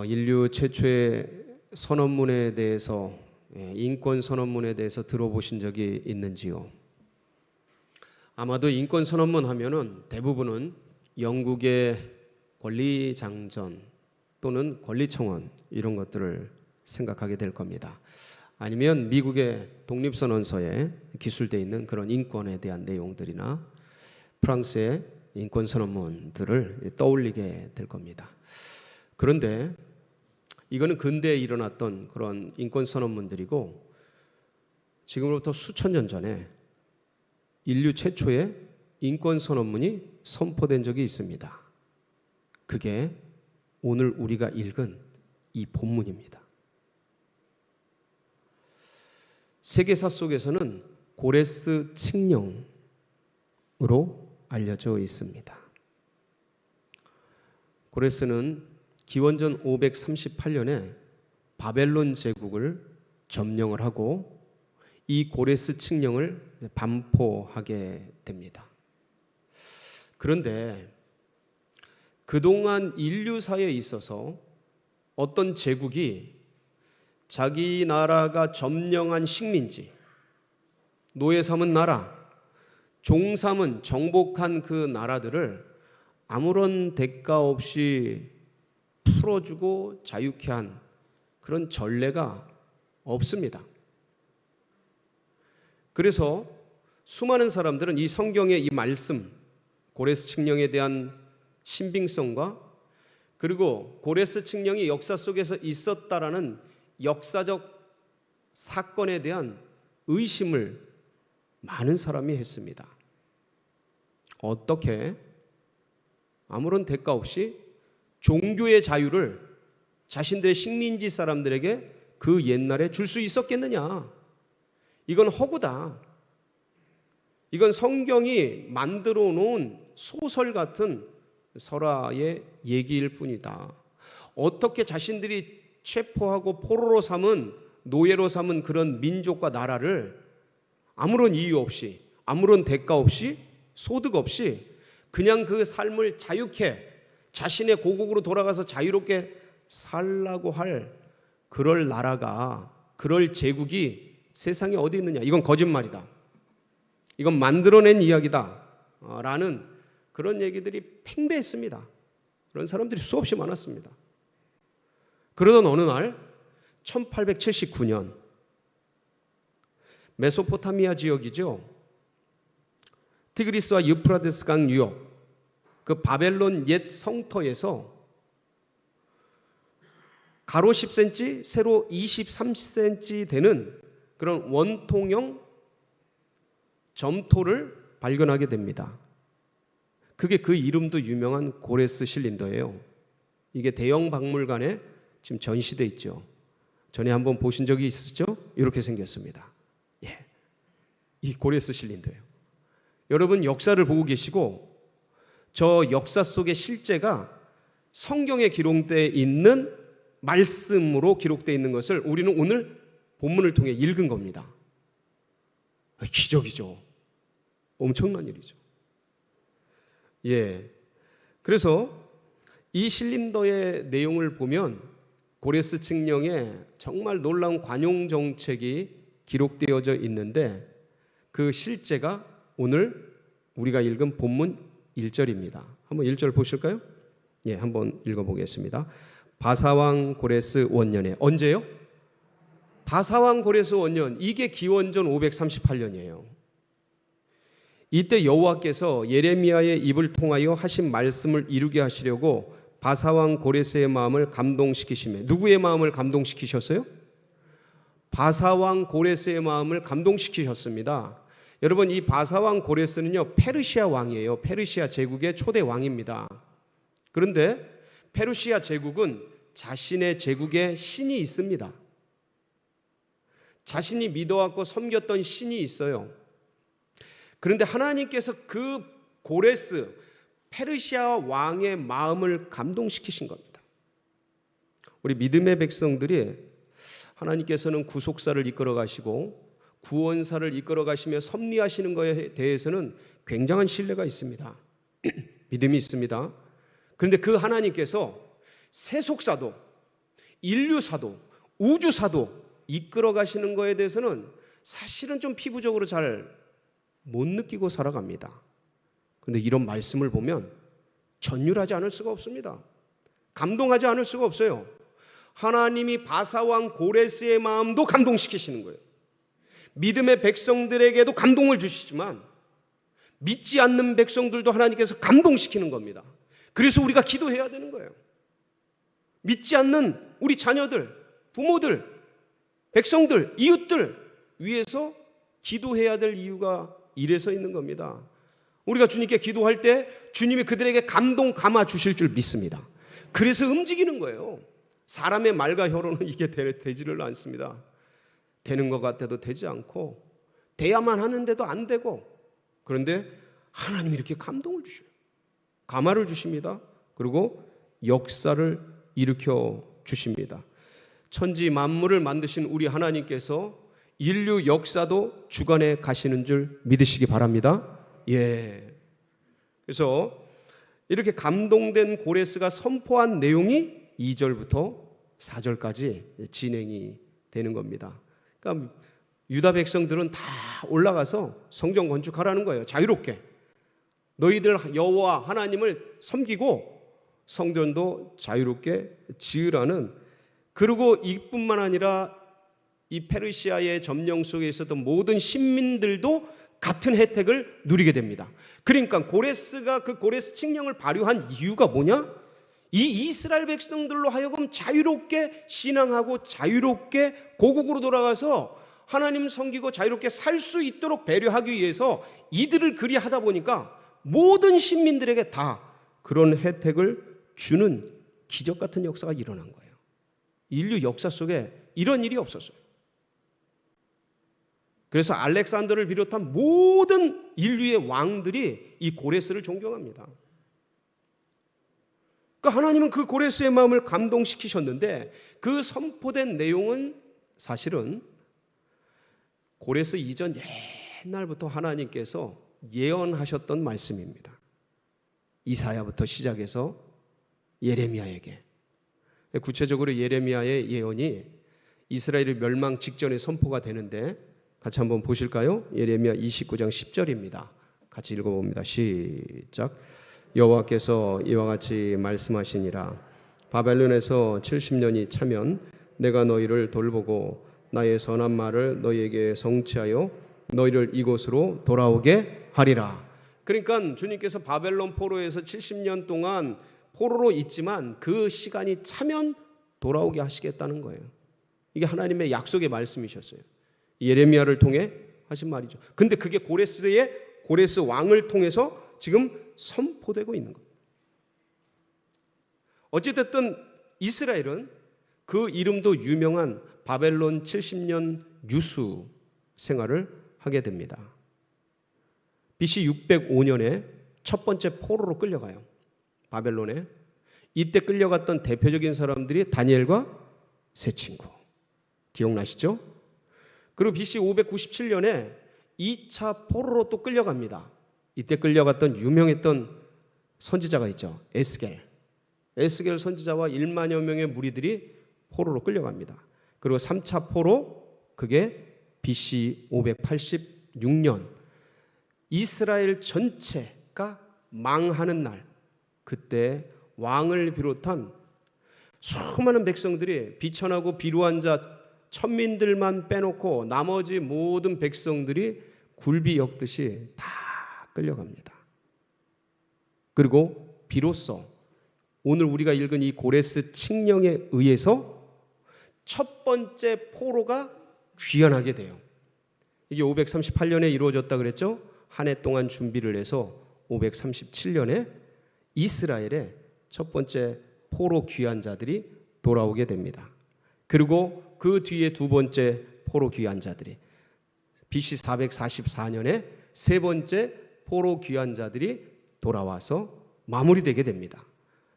인류 최초의 선언문에 대해서, 인권 선언문에 대해서 들어보신 적이 있는지요? 아마도 인권 선언문 하면은 대부분은 영국의 권리장전 또는 권리청원 이런 것들을 생각하게 될 겁니다. 아니면 미국의 독립선언서에 기술되어 있는 그런 인권에 대한 내용들이나 프랑스의 인권 선언문들을 떠올리게 될 겁니다. 그런데 이거는 근대에 일어났던 그런 인권 선언문들이고, 지금으로부터 수천 년 전에 인류 최초의 인권 선언문이 선포된 적이 있습니다. 그게 오늘 우리가 읽은 이 본문입니다. 세계사 속에서는 고레스 칙령으로 알려져 있습니다. 고레스는 기원전 538년에 바벨론 제국을 점령을 하고 이 고레스 칙령을 반포하게 됩니다. 그런데 그동안 인류사에 있어서 어떤 제국이 자기 나라가 점령한 식민지, 노예 삼은 나라, 종 삼은 정복한 그 나라들을 아무런 대가 없이 풀어주고 자유케 한 그런 전례가 없습니다. 그래서 수많은 사람들은 이 성경의 이 말씀, 고레스 칙령에 대한 신빙성과 그리고 고레스 칙령이 역사 속에서 있었다라는 역사적 사건에 대한 의심을 많은 사람이 했습니다. 어떻게 아무런 대가 없이 종교의 자유를 자신들의 식민지 사람들에게 그 옛날에 줄 수 있었겠느냐? 이건 허구다. 이건 성경이 만들어 놓은 소설 같은 설화의 얘기일 뿐이다. 어떻게 자신들이 체포하고 포로로 삼은, 노예로 삼은 그런 민족과 나라를 아무런 이유 없이, 아무런 대가 없이, 소득 없이 그냥 그 삶을 자유케, 자신의 고국으로 돌아가서 자유롭게 살라고 할 그럴 나라가, 그럴 제국이 세상에 어디 있느냐? 이건 거짓말이다. 이건 만들어낸 이야기다. 라는 그런 얘기들이 팽배했습니다. 그런 사람들이 수없이 많았습니다. 그러던 어느 날 1879년 메소포타미아 지역이죠. 티그리스와 유프라데스 강 유역, 그 바벨론 옛 성터에서 가로 10cm, 세로 23cm 되는 그런 원통형 점토를 발견하게 됩니다. 그게 그 이름도 유명한 고레스 실린더예요. 이게 대형 박물관에 지금 전시돼 있죠. 전에 한번 보신 적이 있으시죠? 이렇게 생겼습니다. 이 고레스 실린더예요. 여러분 역사를 보고 계시고 저 역사 속의 실제가 성경에 기록되어 있는 말씀으로 기록되어 있는 것을 우리는 오늘 본문을 통해 읽은 겁니다. 기적이죠. 엄청난 일이죠. 그래서 이 실린더의 내용을 보면 고레스 칙령에 정말 놀라운 관용 정책이 기록되어져 있는데 그 실제가 오늘 우리가 읽은 본문 1절입니다. 한번 1절 보실까요? 한번 읽어보겠습니다. 바사왕 고레스 원년에, 언제요? 바사왕 고레스 원년, 이게 기원전 538년이에요. 이때 여호와께서 예레미야의 입을 통하여 하신 말씀을 이루게 하시려고 바사왕 고레스의 마음을 감동시키시며, 누구의 마음을 감동시키셨어요? 바사왕 고레스의 마음을 감동시키셨습니다. 여러분, 이 바사왕 고레스는요, 페르시아 왕이에요. 페르시아 제국의 초대 왕입니다. 그런데 페르시아 제국은 자신의 제국에 신이 있습니다. 자신이 믿어왔고 섬겼던 신이 있어요. 그런데 하나님께서 그 고레스, 페르시아 왕의 마음을 감동시키신 겁니다. 우리 믿음의 백성들이 하나님께서는 구속사를 이끌어 가시고 구원사를 이끌어 가시며 섭리하시는 것에 대해서는 굉장한 신뢰가 있습니다. 믿음이 있습니다. 그런데 그 하나님께서 세속사도 인류사도, 우주사도 이끌어 가시는 거에 대해서는 사실은 좀 피부적으로 잘 못 느끼고 살아갑니다. 그런데 이런 말씀을 보면 전율하지 않을 수가 없습니다. 감동하지 않을 수가 없어요. 하나님이 바사왕 고레스의 마음도 감동시키시는 거예요. 믿음의 백성들에게도 감동을 주시지만 믿지 않는 백성들도 하나님께서 감동시키는 겁니다. 그래서 우리가 기도해야 되는 거예요. 믿지 않는 우리 자녀들, 부모들, 백성들, 이웃들 위해서 기도해야 될 이유가 이래서 있는 겁니다. 우리가 주님께 기도할 때 주님이 그들에게 감동 감아 주실 줄 믿습니다. 그래서 움직이는 거예요. 사람의 말과 혀로는 이게 되지를 않습니다. 되는 것 같아도 되지 않고 돼야만 하는데도 안 되고, 그런데 하나님이 이렇게 감동을 주셔요. 감화를 주십니다. 그리고 역사를 일으켜 주십니다. 천지 만물을 만드신 우리 하나님께서 인류 역사도 주관해 가시는 줄 믿으시기 바랍니다. 예. 그래서 이렇게 감동된 고레스가 선포한 내용이 2절부터 4절까지 진행이 되는 겁니다. 그러니까 유다 백성들은 다 올라가서 성전 건축하라는 거예요. 자유롭게. 너희들 여호와 하나님을 섬기고 성전도 자유롭게 지으라는, 그리고 이뿐만 아니라 이 페르시아의 점령 속에 있었던 모든 신민들도 같은 혜택을 누리게 됩니다. 그러니까 고레스가 그 고레스 칙령을 발효한 이유가 뭐냐? 이 이스라엘 백성들로 하여금 자유롭게 신앙하고 자유롭게 고국으로 돌아가서 하나님 섬기고 자유롭게 살 수 있도록 배려하기 위해서 이들을 그리 하다 보니까 모든 신민들에게 다 그런 혜택을 주는 기적 같은 역사가 일어난 거예요. 인류 역사 속에 이런 일이 없었어요. 그래서 알렉산더를 비롯한 모든 인류의 왕들이 이 고레스를 존경합니다. 그러니까 하나님은 그 고레스의 마음을 감동시키셨는데 그 선포된 내용은 사실은 고레스 이전 옛날부터 하나님께서 예언하셨던 말씀입니다. 이사야부터 시작해서 예레미야에게, 구체적으로 예레미야의 예언이 이스라엘의 멸망 직전에 선포가 되는데 같이 한번 보실까요? 예레미야 29장 10절입니다. 같이 읽어봅니다. 시작. 여호와께서 이와 같이 말씀하시니라. 바벨론에서 70년이 차면 내가 너희를 돌보고 나의 선한 말을 너희에게 성취하여 너희를 이곳으로 돌아오게 하리라. 그러니까 주님께서 바벨론 포로에서 70년 동안 포로로 있지만 그 시간이 차면 돌아오게 하시겠다는 거예요. 이게 하나님의 약속의 말씀이셨어요. 예레미야를 통해 하신 말이죠. 근데 그게 고레스 왕을 통해서 지금 선포되고 있는 겁니다. 어찌됐든 이스라엘은 그 이름도 유명한 바벨론 70년 유수 생활을 하게 됩니다. BC 605년에 첫 번째 포로로 끌려가요. 바벨론에. 이때 끌려갔던 대표적인 사람들이 다니엘과 세 친구. 기억나시죠? 그리고 BC 597년에 2차 포로로 또 끌려갑니다. 이때 끌려갔던 유명했던 선지자가 있죠. 에스겔 선지자와 1만여 명의 무리들이 포로로 끌려갑니다. 그리고 3차 포로, 그게 BC 586년 이스라엘 전체가 망하는 날, 그때 왕을 비롯한 수많은 백성들이 비천하고 비루한 자 천민들만 빼놓고 나머지 모든 백성들이 굴비 엮듯이 다 끌려갑니다. 그리고 비로소 오늘 우리가 읽은 이 고레스 칙령에 의해서 첫 번째 포로가 귀환하게 돼요. 이게 538년에 이루어졌다 그랬죠? 한 해 동안 준비를 해서 537년에 이스라엘의 첫 번째 포로 귀환자들이 돌아오게 됩니다. 그리고 그 뒤에 두 번째 포로 귀환자들이 BC 444년에 세 번째 포로 귀환자들이 돌아와서 마무리되게 됩니다.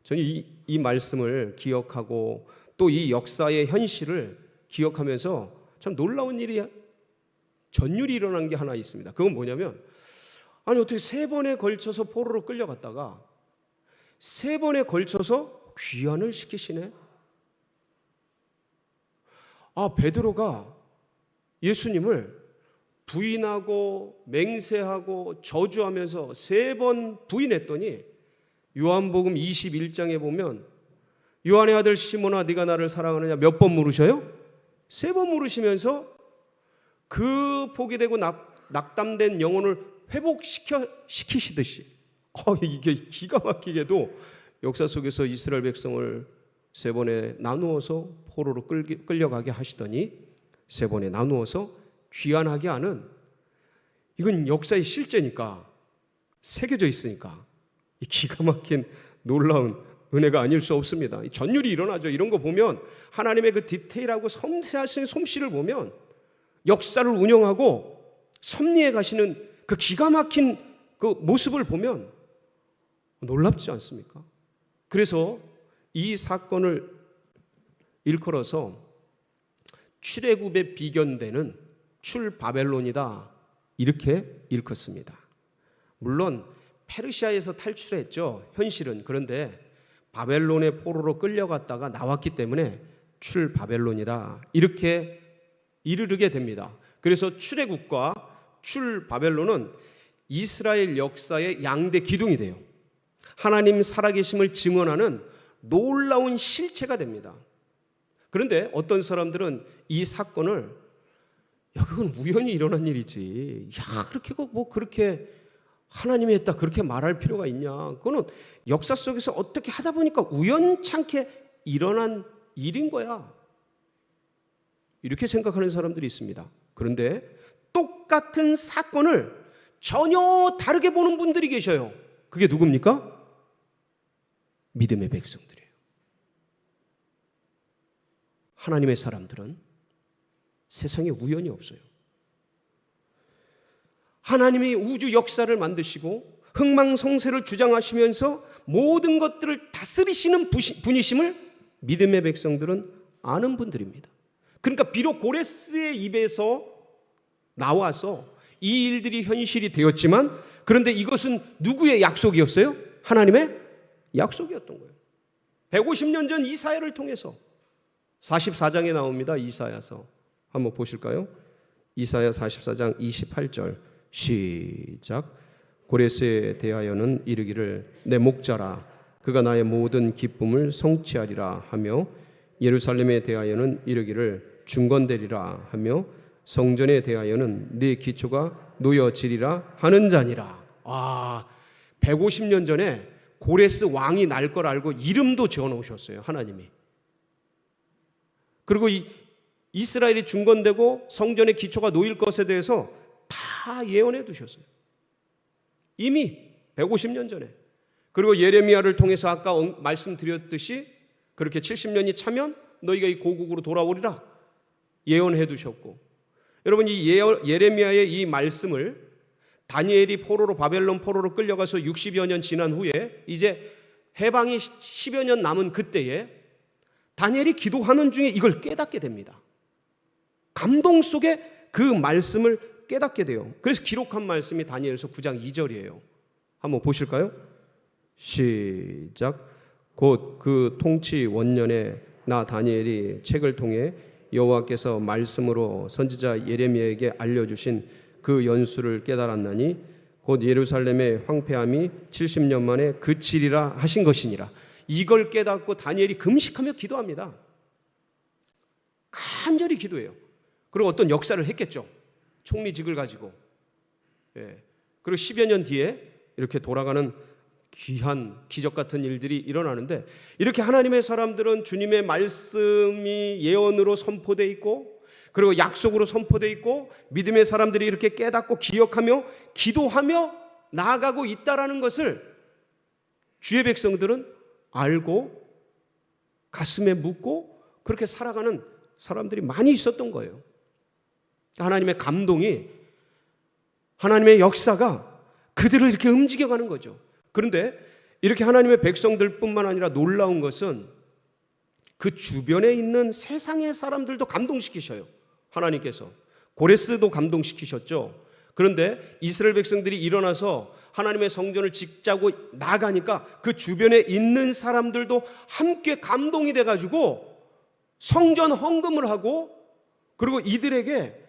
저는 이 말씀을 기억하고 또 이 역사의 현실을 기억하면서 참 놀라운 일이 전율이 일어난 게 하나 있습니다. 그건 뭐냐면, 아니 어떻게 세 번에 걸쳐서 포로로 끌려갔다가 세 번에 걸쳐서 귀환을 시키시네? 베드로가 예수님을 부인하고 맹세하고 저주하면서 3번 부인했더니 요한복음 21장에 보면 요한의 아들 시몬아 네가 나를 사랑하느냐 몇 번 물으셔요? 3번 물으시면서 그 포기되고 낙담된 영혼을 회복시키시듯이 이게 기가 막히게도 역사 속에서 이스라엘 백성을 3번에 나누어서 포로로 끌려가게 하시더니 3번에 나누어서 귀환하게 하는, 이건 역사의 실제니까 새겨져 있으니까 이 기가 막힌 놀라운 은혜가 아닐 수 없습니다. 전율이 일어나죠. 이런 거 보면 하나님의 그 디테일하고 섬세하신 솜씨를 보면 역사를 운영하고 섭리해 가시는 그 기가 막힌 그 모습을 보면 놀랍지 않습니까? 그래서 이 사건을 일컬어서 출애굽에 비견되는 출바벨론이다 이렇게 일컫습니다. 물론 페르시아에서 탈출했죠. 현실은. 그런데 바벨론의 포로로 끌려갔다가 나왔기 때문에 출바벨론이다 이렇게 이르게 됩니다. 그래서 출애굽과 출바벨론은 이스라엘 역사의 양대 기둥이 돼요. 하나님 살아계심을 증언하는 놀라운 실체가 됩니다. 그런데 어떤 사람들은 이 사건을 그건 우연히 일어난 일이지, 그렇게 하나님이 했다 그렇게 말할 필요가 있냐, 그거는 역사 속에서 어떻게 하다 보니까 우연찮게 일어난 일인 거야, 이렇게 생각하는 사람들이 있습니다. 그런데 똑같은 사건을 전혀 다르게 보는 분들이 계셔요. 그게 누굽니까? 믿음의 백성들이에요. 하나님의 사람들은 세상에 우연이 없어요. 하나님이 우주 역사를 만드시고 흥망성쇠를 주장하시면서 모든 것들을 다스리시는 분이심을 믿음의 백성들은 아는 분들입니다. 그러니까 비록 고레스의 입에서 나와서 이 일들이 현실이 되었지만, 그런데 이것은 누구의 약속이었어요? 하나님의 약속이었던 거예요. 150년 전 이사야를 통해서 44장에 나옵니다. 이사야서 한번 보실까요? 이사야 44장 28절 시작. 고레스에 대하여는 이르기를 내 목자라 그가 나의 모든 기쁨을 성취하리라 하며, 예루살렘에 대하여는 이르기를 중건되리라 하며, 성전에 대하여는 네 기초가 놓여지리라 하는 자니라. 150년 전에 고레스 왕이 날 걸 알고 이름도 지어 놓으셨어요, 하나님이. 그리고 이스라엘이 중건되고 성전의 기초가 놓일 것에 대해서 다 예언해 두셨어요, 이미 150년 전에. 그리고 예레미야를 통해서 아까 말씀드렸듯이 그렇게 70년이 차면 너희가 이 고국으로 돌아오리라 예언해 두셨고, 여러분 이 예레미야의 이 말씀을 다니엘이 바벨론 포로로 끌려가서 60여 년 지난 후에 이제 해방이 10여 년 남은 그때에 다니엘이 기도하는 중에 이걸 깨닫게 됩니다. 감동 속에 그 말씀을 깨닫게 돼요. 그래서 기록한 말씀이 다니엘서 9장 2절이에요. 한번 보실까요? 시작. 곧 그 통치 원년에 나 다니엘이 책을 통해 여호와께서 말씀으로 선지자 예레미야에게 알려주신 그 연수를 깨달았나니 곧 예루살렘의 황폐함이 70년 만에 그치리라 하신 것이니라. 이걸 깨닫고 다니엘이 금식하며 기도합니다. 간절히 기도해요. 그리고 어떤 역사를 했겠죠. 총리직을 가지고. 그리고 10여 년 뒤에 이렇게 돌아가는 귀한 기적 같은 일들이 일어나는데, 이렇게 하나님의 사람들은 주님의 말씀이 예언으로 선포되어 있고 그리고 약속으로 선포되어 있고 믿음의 사람들이 이렇게 깨닫고 기억하며 기도하며 나아가고 있다라는 것을 주의 백성들은 알고 가슴에 묻고 그렇게 살아가는 사람들이 많이 있었던 거예요. 하나님의 감동이, 하나님의 역사가 그들을 이렇게 움직여가는 거죠. 그런데 이렇게 하나님의 백성들뿐만 아니라 놀라운 것은 그 주변에 있는 세상의 사람들도 감동시키셔요. 하나님께서 고레스도 감동시키셨죠. 그런데 이스라엘 백성들이 일어나서 하나님의 성전을 짓자고 나가니까 그 주변에 있는 사람들도 함께 감동이 돼가지고 성전 헌금을 하고 그리고 이들에게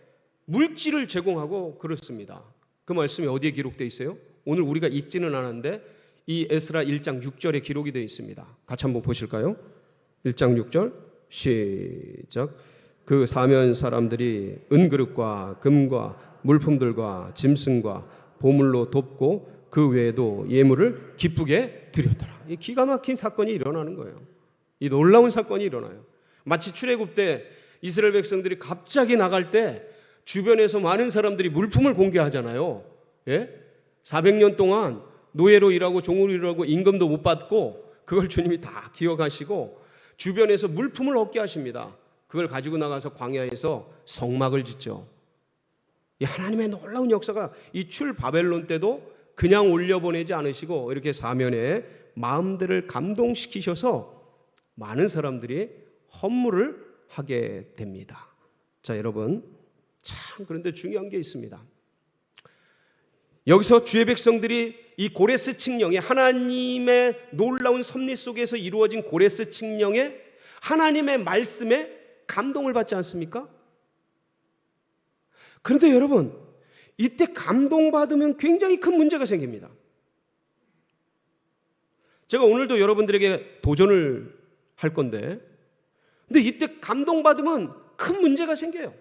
물질을 제공하고 그렇습니다. 그 말씀이 어디에 기록되어 있어요? 오늘 우리가 읽지는 않았는데 이 에스라 1장 6절에 기록이 되어 있습니다. 같이 한번 보실까요? 1장 6절 시작. 그 사면 사람들이 은그릇과 금과 물품들과 짐승과 보물로 돕고 그 외에도 예물을 기쁘게 드렸더라. 이 기가 막힌 사건이 일어나는 거예요. 이 놀라운 사건이 일어나요. 마치 출애굽 때 이스라엘 백성들이 갑자기 나갈 때 주변에서 많은 사람들이 물품을 공개하잖아요. 예? 400년 동안 노예로 일하고 종으로 일하고 임금도 못 받고 그걸 주님이 다 기억하시고 주변에서 물품을 얻게 하십니다. 그걸 가지고 나가서 광야에서 성막을 짓죠. 이 하나님의 놀라운 역사가 이 출 바벨론 때도 그냥 올려보내지 않으시고 이렇게 사면에 마음들을 감동시키셔서 많은 사람들이 헌물을 하게 됩니다. 자, 여러분, 참 그런데 중요한 게 있습니다. 여기서 주의 백성들이 이 고레스 칙령에 하나님의 놀라운 섭리 속에서 이루어진 고레스 칙령에 하나님의 말씀에 감동을 받지 않습니까? 그런데 여러분, 이때 감동받으면 굉장히 큰 문제가 생깁니다. 제가 오늘도 여러분들에게 도전을 할 건데, 근데 이때 감동받으면 큰 문제가 생겨요.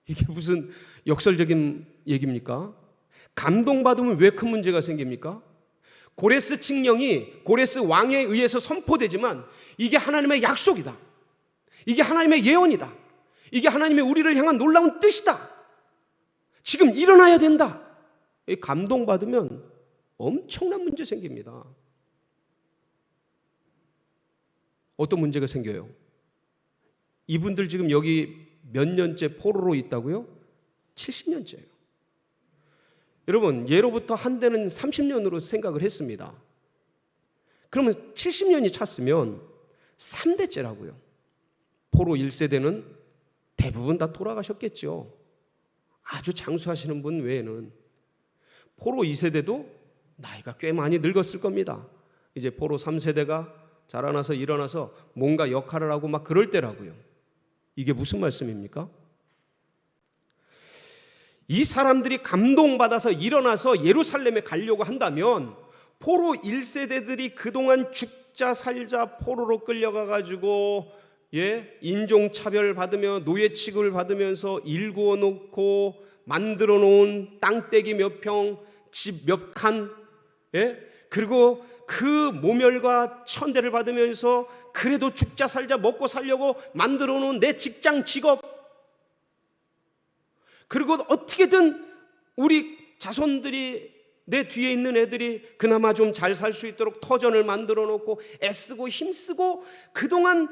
이게 무슨 역설적인 얘기입니까? 감동받으면 왜 큰 문제가 생깁니까? 고레스 칙령이 고레스 왕에 의해서 선포되지만 이게 하나님의 약속이다. 이게 하나님의 예언이다. 이게 하나님의 우리를 향한 놀라운 뜻이다. 지금 일어나야 된다. 감동받으면 엄청난 문제 생깁니다. 어떤 문제가 생겨요? 이분들 지금 여기 몇 년째 포로로 있다고요? 70년째예요. 여러분, 예로부터 한때는 30년으로 생각을 했습니다. 그러면 70년이 찼으면 3대째라고요. 포로 1세대는 대부분 다 돌아가셨겠죠. 아주 장수하시는 분 외에는. 포로 2세대도 나이가 꽤 많이 늙었을 겁니다. 이제 포로 3세대가 자라나서 일어나서 뭔가 역할을 하고 막 그럴 때라고요. 이게 무슨 말씀입니까? 이 사람들이 감동받아서 일어나서 예루살렘에 가려고 한다면 포로 1세대들이 그동안 죽자 살자 포로로 끌려가가지고 인종차별 받으며 노예 취급을 받으면서 일구어 놓고 만들어 놓은 땅떼기 몇 평, 집 몇 칸, 그리고 그 모멸과 천대를 받으면서 그래도 죽자 살자 먹고 살려고 만들어 놓은 내 직장 직업, 그리고 어떻게든 우리 자손들이 내 뒤에 있는 애들이 그나마 좀 잘 살 수 있도록 터전을 만들어 놓고 애쓰고 힘쓰고 그동안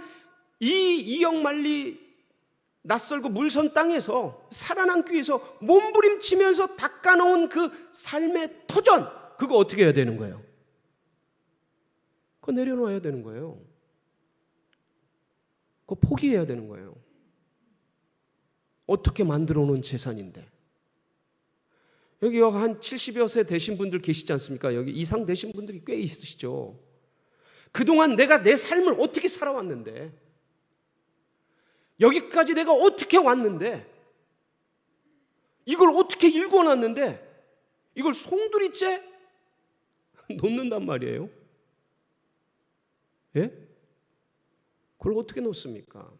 이 이역만리 낯설고 물선 땅에서 살아남기 위해서 몸부림치면서 닦아놓은 그 삶의 터전, 그거 어떻게 해야 되는 거예요? 그거 내려놔야 되는 거예요. 그거 포기해야 되는 거예요. 어떻게 만들어 놓은 재산인데. 여기 한 70여 세 되신 분들 계시지 않습니까? 여기 이상 되신 분들이 꽤 있으시죠. 그동안 내가 내 삶을 어떻게 살아왔는데, 여기까지 내가 어떻게 왔는데, 이걸 어떻게 일궈놨는데 이걸 송두리째 놓는단 말이에요. 예? 그걸 어떻게 놓습니까?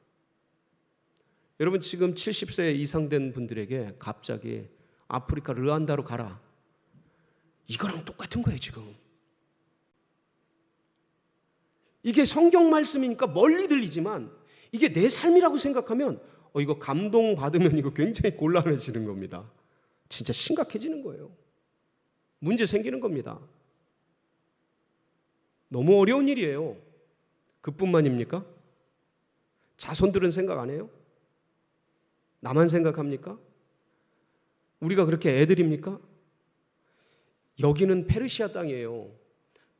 여러분, 지금 70세 이상 된 분들에게 갑자기 아프리카 르완다로 가라, 이거랑 똑같은 거예요. 지금 이게 성경 말씀이니까 멀리 들리지만 이게 내 삶이라고 생각하면 이거 감동받으면 이거 굉장히 곤란해지는 겁니다. 진짜 심각해지는 거예요. 문제 생기는 겁니다. 너무 어려운 일이에요. 그뿐만입니까? 자손들은 생각 안 해요? 나만 생각합니까? 우리가 그렇게 애들입니까? 여기는 페르시아 땅이에요.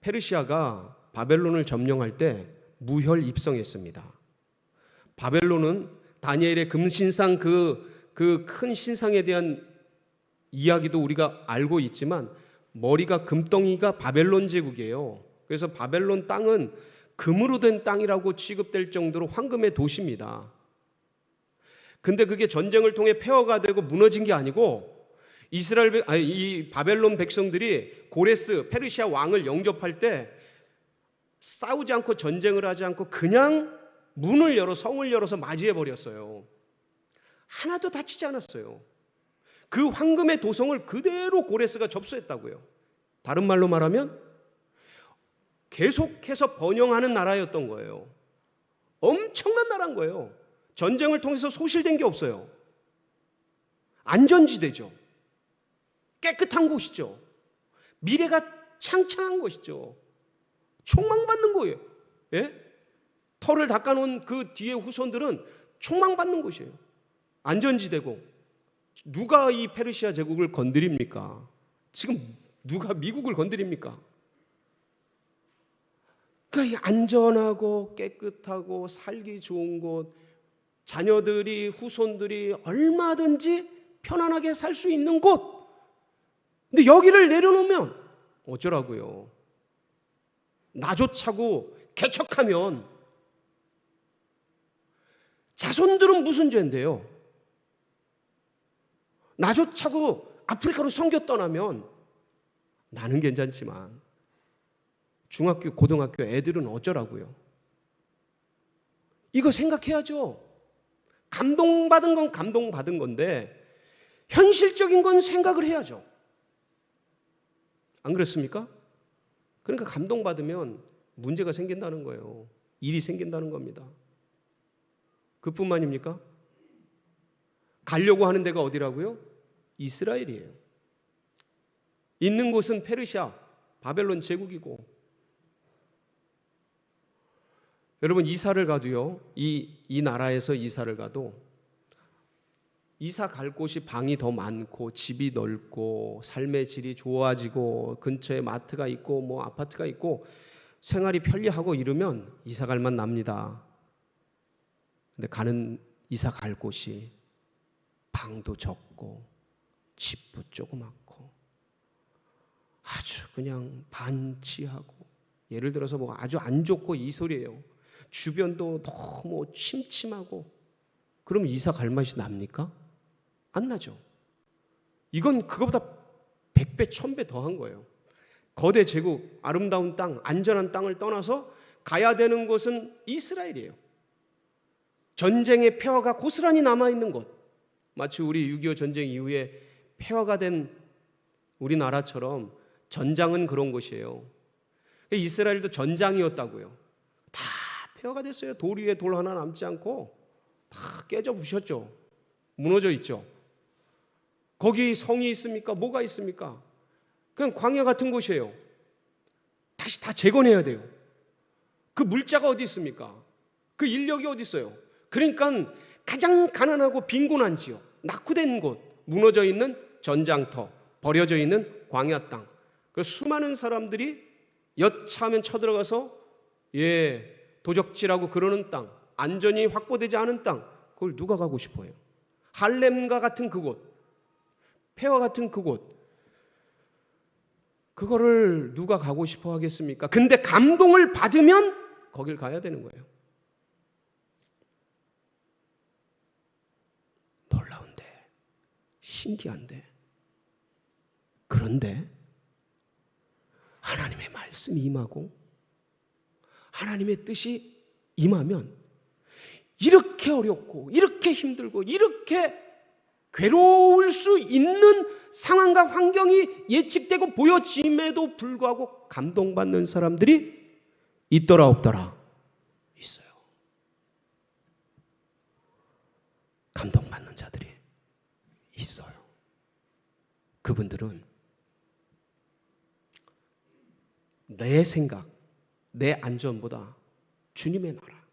페르시아가 바벨론을 점령할 때 무혈 입성했습니다. 바벨론은 다니엘의 금신상 그 큰 신상에 대한 이야기도 우리가 알고 있지만 머리가 금덩이가 바벨론 제국이에요. 그래서 바벨론 땅은 금으로 된 땅이라고 취급될 정도로 황금의 도시입니다. 근데 그게 전쟁을 통해 폐허가 되고 무너진 게 아니고 이 바벨론 백성들이 고레스 페르시아 왕을 영접할 때 싸우지 않고 전쟁을 하지 않고 그냥 문을 열어 성을 열어서 맞이해 버렸어요. 하나도 다치지 않았어요. 그 황금의 도성을 그대로 고레스가 접수했다고요. 다른 말로 말하면 계속해서 번영하는 나라였던 거예요. 엄청난 나라인 거예요. 전쟁을 통해서 소실된 게 없어요. 안전지대죠. 깨끗한 곳이죠. 미래가 창창한 것이죠. 총망받는 거예요. 예? 털을 닦아놓은 그 뒤에 후손들은 총망받는 곳이에요. 안전지대고. 누가 이 페르시아 제국을 건드립니까? 지금 누가 미국을 건드립니까? 그러니까 이 안전하고 깨끗하고 살기 좋은 곳, 자녀들이 후손들이 얼마든지 편안하게 살 수 있는 곳. 근데 여기를 내려놓으면 어쩌라고요? 나조차고 개척하면 자손들은 무슨 죄인데요? 나조차고 아프리카로 선교 떠나면 나는 괜찮지만 중학교, 고등학교 애들은 어쩌라고요? 이거 생각해야죠. 감동받은 건 감동받은 건데 현실적인 건 생각을 해야죠. 안 그렇습니까? 그러니까 감동받으면 문제가 생긴다는 거예요. 일이 생긴다는 겁니다. 그뿐만입니까? 가려고 하는 데가 어디라고요? 이스라엘이에요. 있는 곳은 페르시아, 바벨론 제국이고. 여러분 이사를 가도요, 이 나라에서 이사를 가도 이사 갈 곳이 방이 더 많고 집이 넓고 삶의 질이 좋아지고 근처에 마트가 있고 뭐 아파트가 있고 생활이 편리하고 이러면 이사 갈 만 납니다. 근데 이사 갈 곳이 방도 적고 집도 조그맣고 아주 그냥 반치하고, 예를 들어서 뭐 아주 안 좋고 이 소리예요. 주변도 너무 침침하고. 그럼 이사 갈 맛이 납니까? 안 나죠. 이건 그거보다 100배, 1000배 더한 거예요. 거대 제국, 아름다운 땅, 안전한 땅을 떠나서 가야 되는 곳은 이스라엘이에요. 전쟁의 폐허가 고스란히 남아있는 곳, 마치 우리 6.25 전쟁 이후에 폐허가 된 우리나라처럼 전장은 그런 곳이에요. 이스라엘도 전장이었다고요. 다 폐허가 됐어요. 돌 위에 돌 하나 남지 않고 다 깨져 부셨죠. 무너져 있죠. 거기 성이 있습니까? 뭐가 있습니까? 그냥 광야 같은 곳이에요. 다시 다 재건해야 돼요. 그 물자가 어디 있습니까? 그 인력이 어디 있어요? 그러니까 가장 가난하고 빈곤한 지역, 낙후된 곳, 무너져 있는 전장터, 버려져 있는 광야 땅. 그 수많은 사람들이 여차하면 쳐들어가서 도적질하고 그러는 땅, 안전이 확보되지 않은 땅, 그걸 누가 가고 싶어요? 할렘과 같은 그곳, 폐허 같은 그곳, 그거를 누가 가고 싶어 하겠습니까? 근데 감동을 받으면 거길 가야 되는 거예요. 놀라운데, 신기한데, 그런데 하나님의 말씀이 임하고 하나님의 뜻이 임하면 이렇게 어렵고 이렇게 힘들고 이렇게 괴로울 수 있는 상황과 환경이 예측되고 보여짐에도 불구하고 감동받는 사람들이 있더라 없더라? 있어요. 감동받는 자들이 있어요. 그분들은 내 생각, 내 안전보다 주님의 나라,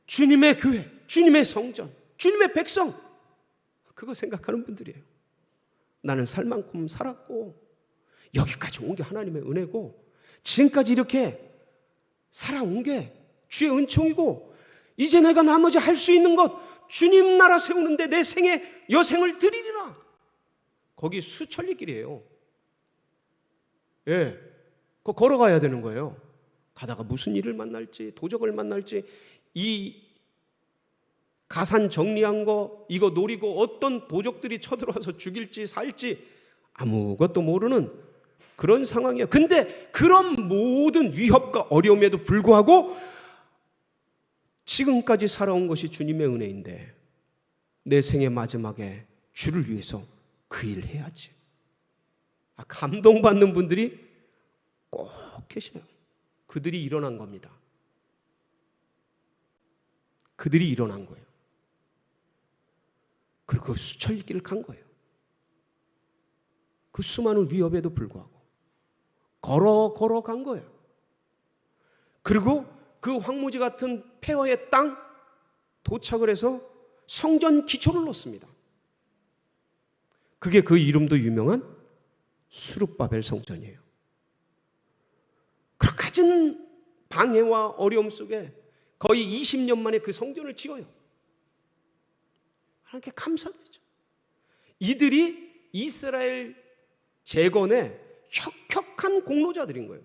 주님의 교회, 주님의 성전, 주님의 백성, 그거 생각하는 분들이에요. 나는 살 만큼 살았고 여기까지 온 게 하나님의 은혜고 지금까지 이렇게 살아온 게 주의 은총이고 이제 내가 나머지 할 수 있는 것 주님 나라 세우는데 내 생에 여생을 드리리라. 거기 수천리 길이에요. 그거 걸어가야 되는 거예요. 가다가 무슨 일을 만날지, 도적을 만날지, 이 가산 정리한 거 이거 노리고 어떤 도적들이 쳐들어와서 죽일지 살지 아무것도 모르는 그런 상황이에요. 근데 그런 모든 위협과 어려움에도 불구하고 지금까지 살아온 것이 주님의 은혜인데 내 생의 마지막에 주를 위해서 그 일 해야지. 감동받는 분들이 꼭 계셔요. 그들이 일어난 겁니다. 그들이 일어난 거예요. 그리고 그 수철 길을 간 거예요. 그 수많은 위협에도 불구하고 걸어 간 거예요. 그리고 그 황무지 같은 폐허의 땅 도착을 해서 성전 기초를 놓습니다. 그게 그 이름도 유명한 수룹바벨 성전이에요. 그 갖은 방해와 어려움 속에 거의 20년 만에 그 성전을 지어요. 하나님께 감사드리죠. 이들이 이스라엘 재건의 혁혁한 공로자들인 거예요.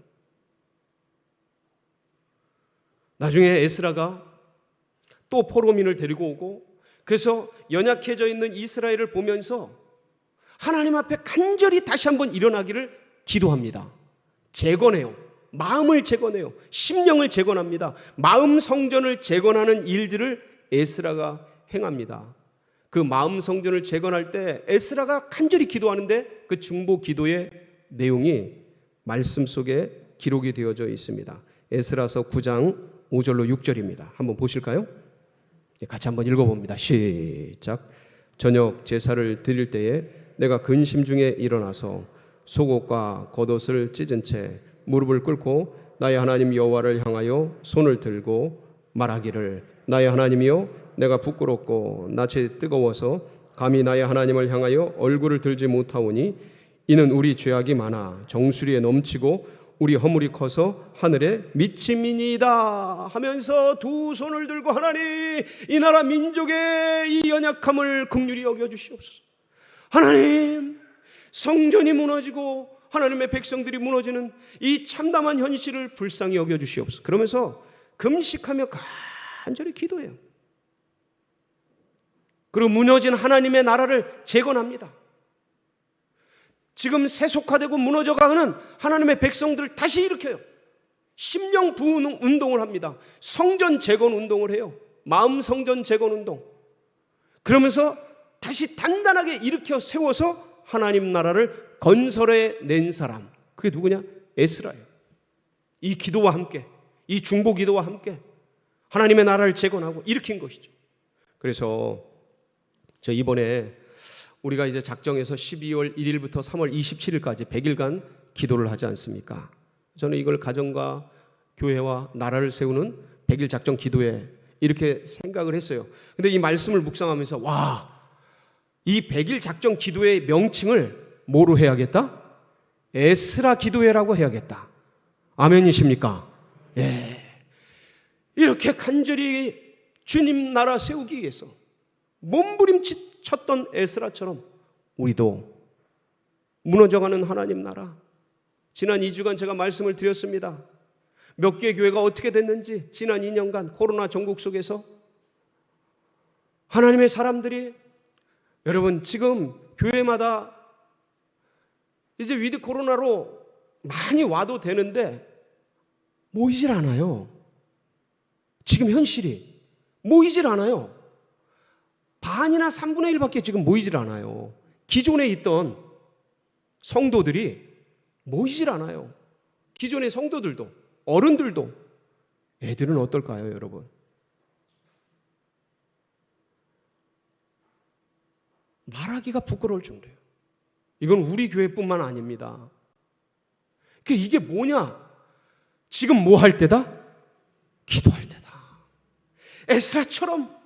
나중에 에스라가 또 포로민을 데리고 오고 그래서 연약해져 있는 이스라엘을 보면서 하나님 앞에 간절히 다시 한번 일어나기를 기도합니다. 재건해요. 마음을 재건해요. 심령을 재건합니다. 마음 성전을 재건하는 일들을 에스라가 행합니다. 그 마음 성전을 재건할 때 에스라가 간절히 기도하는데 그 중보 기도의 내용이 말씀 속에 기록이 되어져 있습니다. 에스라서 9장 5절로 6절입니다. 한번 보실까요? 같이 한번 읽어봅니다. 시작. 저녁 제사를 드릴 때에 내가 근심 중에 일어나서 속옷과 겉옷을 찢은 채 무릎을 꿇고 나의 하나님 여호와를 향하여 손을 들고 말하기를 나의 하나님이여 내가 부끄럽고 낯이 뜨거워서 감히 나의 하나님을 향하여 얼굴을 들지 못하오니 이는 우리 죄악이 많아 정수리에 넘치고 우리 허물이 커서 하늘에 미침이니이다 하면서 두 손을 들고 하나님 이 나라 민족의 이 연약함을 긍휼히 여겨주시옵소서. 하나님 성전이 무너지고 하나님의 백성들이 무너지는 이 참담한 현실을 불쌍히 여겨주시옵소서. 그러면서 금식하며 간절히 기도해요. 그리고 무너진 하나님의 나라를 재건합니다. 지금 세속화되고 무너져가는 하나님의 백성들을 다시 일으켜요. 심령 부흥 운동을 합니다. 성전 재건 운동을 해요. 마음 성전 재건 운동. 그러면서 다시 단단하게 일으켜 세워서 하나님 나라를 건설해 낸 사람, 그게 누구냐? 에스라예요. 이 기도와 함께, 이 중보 기도와 함께 하나님의 나라를 재건하고 일으킨 것이죠. 그래서 저 이번에 우리가 이제 작정해서 12월 1일부터 3월 27일까지 100일간 기도를 하지 않습니까? 저는 이걸 가정과 교회와 나라를 세우는 100일 작정 기도에 이렇게 생각을 했어요. 근데 이 말씀을 묵상하면서 와, 이 100일 작정 기도의 명칭을 뭐로 해야겠다? 에스라 기도회라고 해야겠다. 아멘이십니까? 예. 이렇게 간절히 주님 나라 세우기 위해서 몸부림쳤던 에스라처럼 우리도 무너져가는 하나님 나라, 지난 2주간 제가 말씀을 드렸습니다. 몇 개의 교회가 어떻게 됐는지 지난 2년간 코로나 전국 속에서 하나님의 사람들이 여러분 지금 교회마다 이제 위드 코로나로 많이 와도 되는데 모이질 않아요. 지금 현실이 모이질 않아요. 반이나 3분의 1밖에 지금 모이질 않아요. 기존에 있던 성도들이 모이질 않아요. 기존의 성도들도 어른들도. 애들은 어떨까요, 여러분? 말하기가 부끄러울 정도예요. 이건 우리 교회뿐만 아닙니다. 이게 뭐냐? 지금 뭐 할 때다? 기도할 때다. 에스라처럼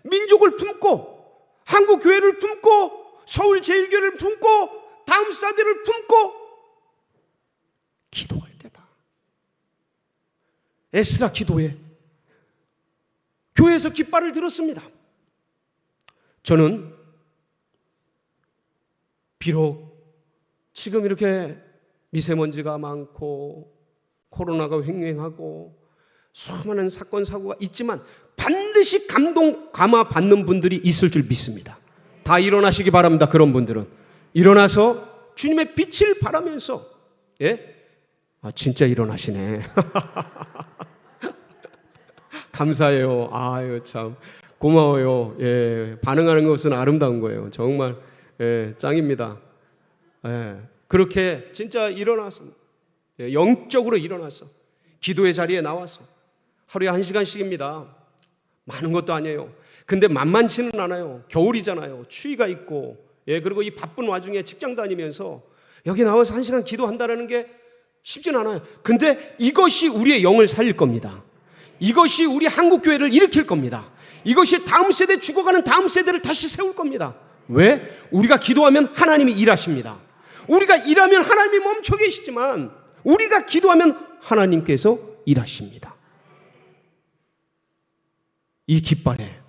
민족을 품고 한국 교회를 품고 서울 제일교회를 품고 다음 사대를 품고 기도할 때다. 에스라 기도에 교회에서 깃발을 들었습니다. 저는 비록 지금 이렇게 미세먼지가 많고 코로나가 횡행하고 수많은 사건 사고가 있지만 반드시 감화 받는 분들이 있을 줄 믿습니다. 다 일어나시기 바랍니다. 그런 분들은 일어나서 주님의 빛을 발하면서, 진짜 일어나시네. 감사해요. 아유, 참 고마워요. 반응하는 것은 아름다운 거예요. 정말 짱입니다. 그렇게 진짜 일어나서, 영적으로 일어나서 기도의 자리에 나와서 하루에 1시간씩입니다. 많은 것도 아니에요. 근데 만만치는 않아요. 겨울이잖아요. 추위가 있고, 그리고 이 바쁜 와중에 직장 다니면서 여기 나와서 1시간 기도한다는 게 쉽진 않아요. 근데 이것이 우리의 영을 살릴 겁니다. 이것이 우리 한국교회를 일으킬 겁니다. 이것이 다음 세대, 죽어가는 다음 세대를 다시 세울 겁니다. 왜? 우리가 기도하면 하나님이 일하십니다. 우리가 일하면 하나님이 멈춰 계시지만 우리가 기도하면 하나님께서 일하십니다. 이 깃발에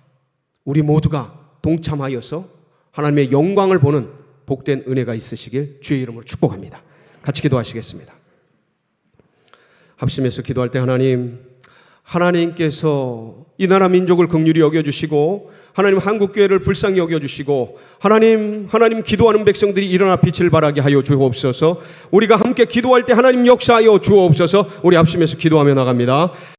우리 모두가 동참하여서 하나님의 영광을 보는 복된 은혜가 있으시길 주의 이름으로 축복합니다. 같이 기도하시겠습니다. 합심해서 기도할 때 하나님께서 이 나라 민족을 긍휼히 여겨주시고 하나님 한국교회를 불쌍히 여겨주시고 하나님 기도하는 백성들이 일어나 빛을 발하게 하여 주옵소서. 우리가 함께 기도할 때 하나님 역사하여 주옵소서. 우리 합심해서 기도하며 나갑니다.